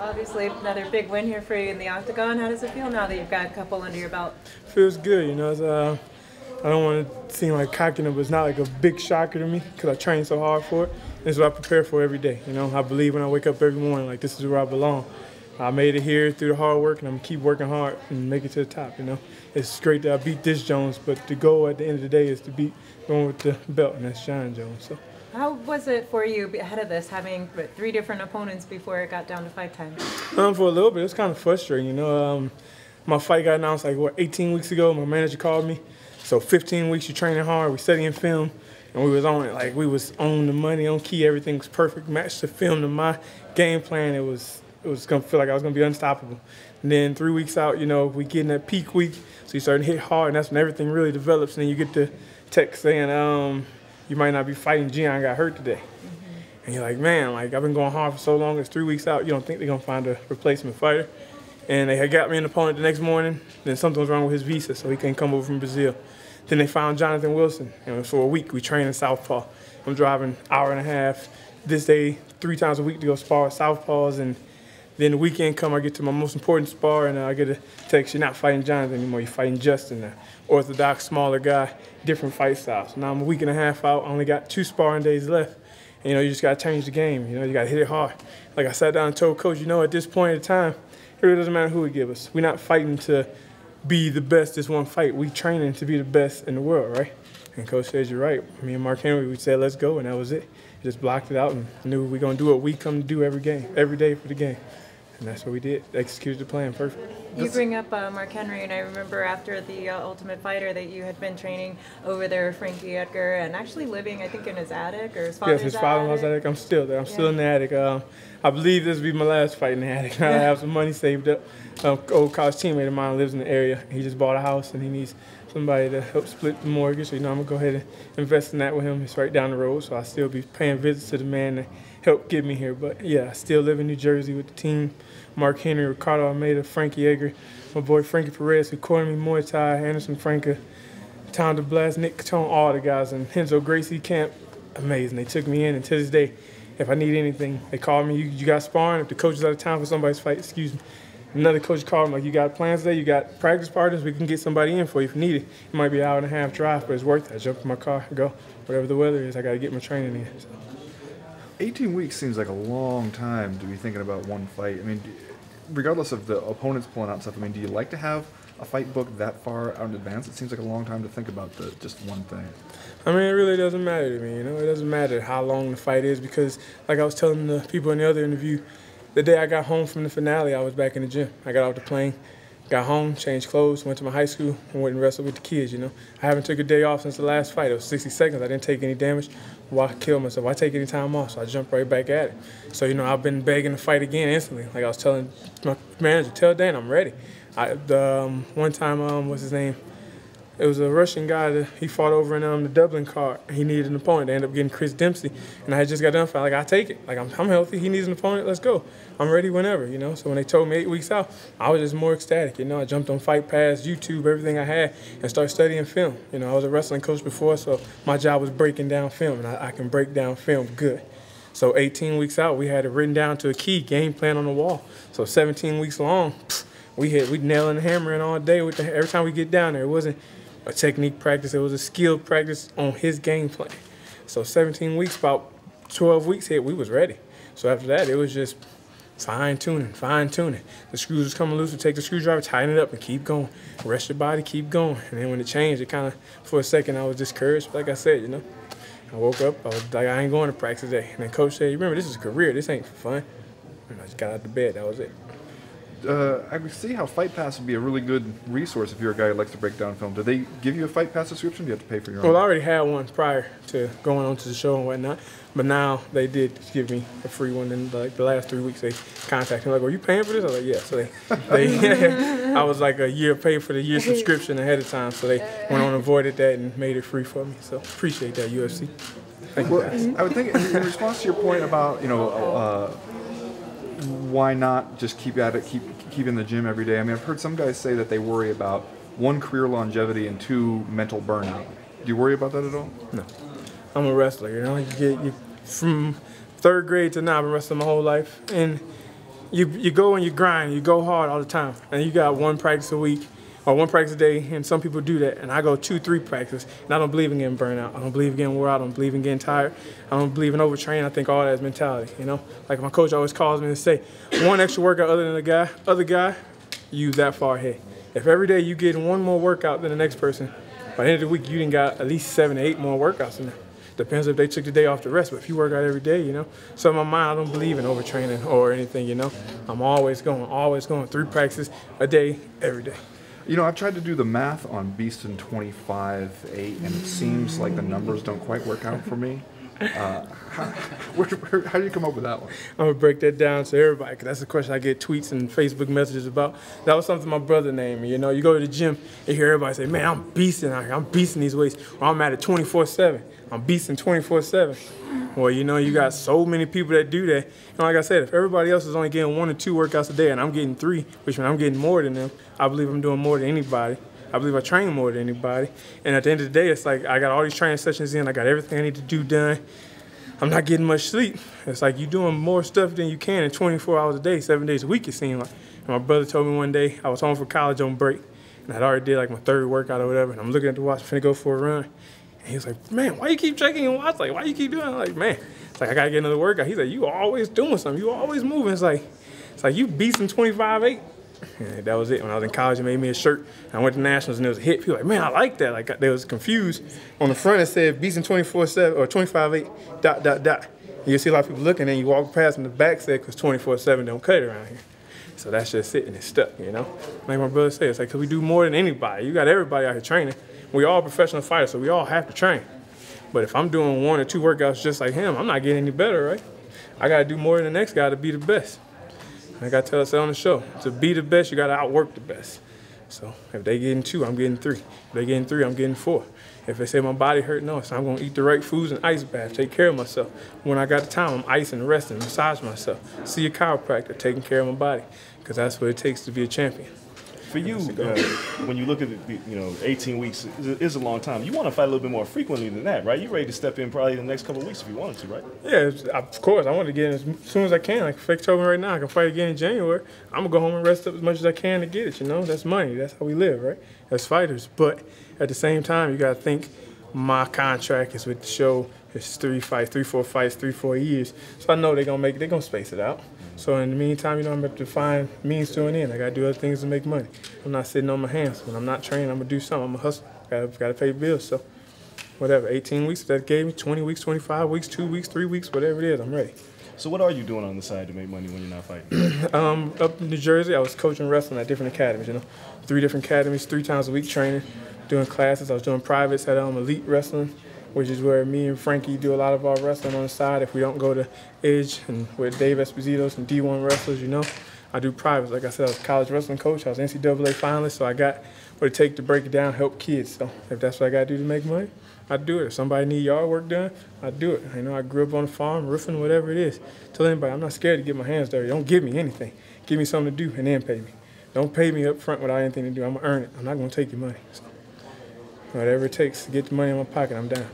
obviously another big win here for you in the octagon. How does it feel now that you've got a couple under your belt? Feels good, you know. I don't want to seem like cocky, but it's not like a big shocker to me because I train so hard for it. This is what I prepare for every day. You know, I believe when I wake up every morning, like this is where I belong. I made it here through the hard work, and I'm gonna keep working hard and make it to the top. You know, it's great that I beat this Jones, but the goal at the end of the day is to beat the one with the belt, and that's John Jones. So. How was it for you ahead of this, having 3 different opponents before it got down to fight time? For a little bit, it was kind of frustrating. You know, my fight got announced 18 weeks ago. My manager called me. So 15 weeks, you're training hard, we're studying film, and we was on it. Like, we was on the money, on key, everything was perfect. Matched the film to my game plan. It was gonna feel like I was gonna be unstoppable. And then 3 weeks out, you know, we get in that peak week, so you start to hit hard, and that's when everything really develops. And then you get the text saying, you might not be fighting, Gian got hurt today. And you're like, man, like, I've been going hard for so long, it's 3 weeks out, you don't think they're gonna find a replacement fighter. And they had got me an opponent the next morning, then something was wrong with his visa, so he couldn't come over from Brazil. Then they found Jonathan Wilson. You know, for a week, we trained in Southpaw. I'm driving an hour and a half this day, 3 times a week to go spar at Southpaws. And then the weekend come, I get to my most important spar, and I get a text, you're not fighting Jonathan anymore, you're fighting Justin, an orthodox, smaller guy, different fight styles. So now I'm a week and a half out, I only got 2 sparring days left. And, you know, you just got to change the game. You know, you got to hit it hard. Like I sat down and told Coach, you know, at this point in time, it really doesn't matter who we give us. We're not fighting to be the best this one fight. We training to be the best in the world, right? And Coach says, you're right. Me and Mark Henry, we said, let's go, and that was it. Just blocked it out and knew we're going to do what we come to do every day for the game. And that's what we did. Executed the plan perfect. You bring up Mark Henry, and I remember after the Ultimate Fighter that you had been training over there with Frankie Edgar and actually living, I think, in his attic or his father's attic. Yes, his father-in-law's attic. I'm still there. I'm still in the attic. I believe this will be my last fight in the attic. I have some money saved up. Old college teammate of mine lives in the area. He just bought a house, and he needs somebody to help split the mortgage. So, you know, I'm going to go ahead and invest in that with him. It's right down the road, so I'll still be paying visits to the man that helped get me here. But, yeah, I still live in New Jersey with the team. Mark Henry, Ricardo Almeida, Frankie Edgar, my boy Frankie Perez, who cornered me Muay Thai, Anderson Franca, Tom DeBlas, Nick Catone, all the guys, and Henzo Gracie Camp. Amazing. They took me in, and to this day, if I need anything, they call me. You got sparring? If the coach is out of town for somebody's fight, excuse me. Another coach called me, like, you got plans today? You got practice partners? We can get somebody in for you if you need it. It might be an hour and a half drive, but it's worth it. I jump in my car and go. Whatever the weather is, I got to get my training in. So. 18 weeks seems like a long time to be thinking about one fight. I mean, regardless of the opponents pulling out stuff, I mean, do you like to have a fight booked that far out in advance? It seems like a long time to think about just one thing. I mean, it really doesn't matter to me, you know? It doesn't matter how long the fight is because, like I was telling the people in the other interview, the day I got home from the finale, I was back in the gym. I got off the plane, got home, changed clothes, went to my high school, and went and wrestled with the kids, you know? I haven't took a day off since the last fight. It was 60 seconds. I didn't take any damage. Why kill myself? Why take any time off? So I jumped right back at it. So, you know, I've been begging to fight again instantly. Like I was telling my manager, tell Dan I'm ready. One time, what's his name? It was a Russian guy that he fought over in the Dublin card. He needed an opponent. They ended up getting Chris Dempsey. And I had just got done fighting. Like, I take it. Like, I'm healthy. He needs an opponent. Let's go. I'm ready whenever, you know. So when they told me 8 weeks out, I was just more ecstatic. You know, I jumped on Fight Pass, YouTube, everything I had, and started studying film. You know, I was a wrestling coach before, so my job was breaking down film, and I can break down film good. So 18 weeks out, we had it written down to a key, game plan on the wall. So 17 weeks long, we nailing and hammering all day. Every time we get down there, it wasn't a technique practice. It was a skill practice on his game plan. So 17 weeks, about 12 weeks hit, we was ready. So after that, it was just fine-tuning. The screws was coming loose, we take the screwdriver, tighten it up, and keep going. Rest your body, keep going. And then when it changed, it kind of, for a second, I was discouraged. But like I said, you know, I woke up, I was like, I ain't going to practice today. And then coach said, remember, this is a career. This ain't for fun. And I just got out of bed. That was it. I can see how Fight Pass would be a really good resource if you're a guy who likes to break down film. Do they give you a Fight Pass subscription? Do you have to pay for your own? Well, I already had one prior to going on to the show and whatnot, but now they did give me a free one. And like the last 3 weeks, they contacted me like, "Are you paying for this?" I was like, "Yeah." So they I was like a year paid for the year subscription ahead of time, so they went on and avoided that and made it free for me. So appreciate that, UFC. Thank you, guys. I would think in response to your point about why not just keep at it, keep in the gym every day? I mean, I've heard some guys say that they worry about 1, career longevity and 2, mental burnout. Do you worry about that at all? No. I'm a wrestler, you know. You from 3rd grade to now, I've been wrestling my whole life. And you go and you grind, you go hard all the time, and you got one practice a week or one practice a day, and some people do that, and I go 2, 3 practices, and I don't believe in getting burned out. I don't believe in getting wore out. I don't believe in getting tired. I don't believe in overtraining. I think all that is mentality, you know? Like my coach always calls me and say, one extra workout other than the other guy, you that far ahead. If every day you get one more workout than the next person, by the end of the week you done got at least 7 to 8 more workouts in there. Depends if they took the day off to rest, but if you work out every day, you know. So in my mind, I don't believe in overtraining or anything, you know. I'm always going 3 practices a day, every day. You know, I've tried to do the math on Beastin 25-8, and it seems like the numbers don't quite work out for me. How do you come up with that one? I'm going to break that down to everybody, because that's the question I get tweets and Facebook messages about. That was something my brother named me. You know, you go to the gym and hear everybody say, man, I'm beasting out here. I'm beasting these weights. Or I'm at it 24/7. I'm beasting 24/7. Well, you know, you got so many people that do that. And like I said, if everybody else is only getting 1 or 2 workouts a day and I'm getting 3, which means I'm getting more than them, I believe I'm doing more than anybody. I believe I train more than anybody. And at the end of the day, it's like I got all these training sessions in. I got everything I need to do done. I'm not getting much sleep. It's like you're doing more stuff than you can in 24 hours a day, 7 days a week, it seemed like. And my brother told me one day, I was home from college on break, and I'd already did like my 3rd workout or whatever, and I'm looking at the watch, finna go for a run. And he was like, man, why you keep checking your watch? Like, why you keep doing it? I'm like, man, it's like I gotta get another workout. He's like, you always doing something. You always moving. It's like you beasting 25-8. And that was it. When I was in college, they made me a shirt. I went to Nationals, and there was a hit. People were like, man, I like that. Like, they was confused. On the front, it said beasting 24/7 or 25-8, ... You see a lot of people looking, and you walk past, and the back said, because 24/7 don't cut it around here. So that's just it, and it's stuck, you know? Like my brother said, it's like, because we do more than anybody. You got everybody out here training. We all professional fighters, so we all have to train. But if I'm doing 1 or 2 workouts just like him, I'm not getting any better, right? I got to do more than the next guy to be the best. Like I tell us on the show, to be the best, you got to outwork the best. So if they getting 2, I'm getting 3. If they getting 3, I'm getting 4. If they say my body hurt, no, so I'm going to eat the right foods and ice bath, take care of myself. When I got the time, I'm icing, resting, massage myself. See a chiropractor, taking care of my body, because that's what it takes to be a champion. For you, when you look at it, 18 weeks is a long time. You want to fight a little bit more frequently than that, right? You're ready to step in probably in the next couple of weeks if you wanted to, right? Yeah, of course. I want to get in as soon as I can. Like Fake told me right now, I can fight again in January. I'm going to go home and rest up as much as I can to get it, you know? That's money. That's how we live, right? As fighters. But at the same time, you got to think my contract is with the show. It's 3 fights, 3-4 fights, 3-4 years. So I know they're going to space it out. So in the meantime, I'm going to find means to an end. I got to do other things to make money. I'm not sitting on my hands. When I'm not training, I'm going to do something. I'm a hustler. Got to pay bills. So whatever, 18 weeks, that gave me 20 weeks, 25 weeks, 2 weeks, 3 weeks, whatever it is, I'm ready. So what are you doing on the side to make money when you're not fighting? Up in New Jersey, I was coaching wrestling at different academies, 3 different academies, 3 times a week training, doing classes. I was doing privates at Elite Wrestling, which is where me and Frankie do a lot of our wrestling on the side. If we don't go to Edge and with Dave Esposito, some D1 wrestlers, I do privates. Like I said, I was a college wrestling coach. I was NCAA finalist, so I got what it takes to break it down, help kids. So if that's what I got to do to make money, I'd do it. If somebody need yard work done, I'd do it. I grew up on a farm, roofing, whatever it is. Tell anybody, I'm not scared to get my hands dirty. Don't give me anything. Give me something to do and then pay me. Don't pay me up front without anything to do. I'm going to earn it. I'm not going to take your money. So whatever it takes to get the money in my pocket, I'm down.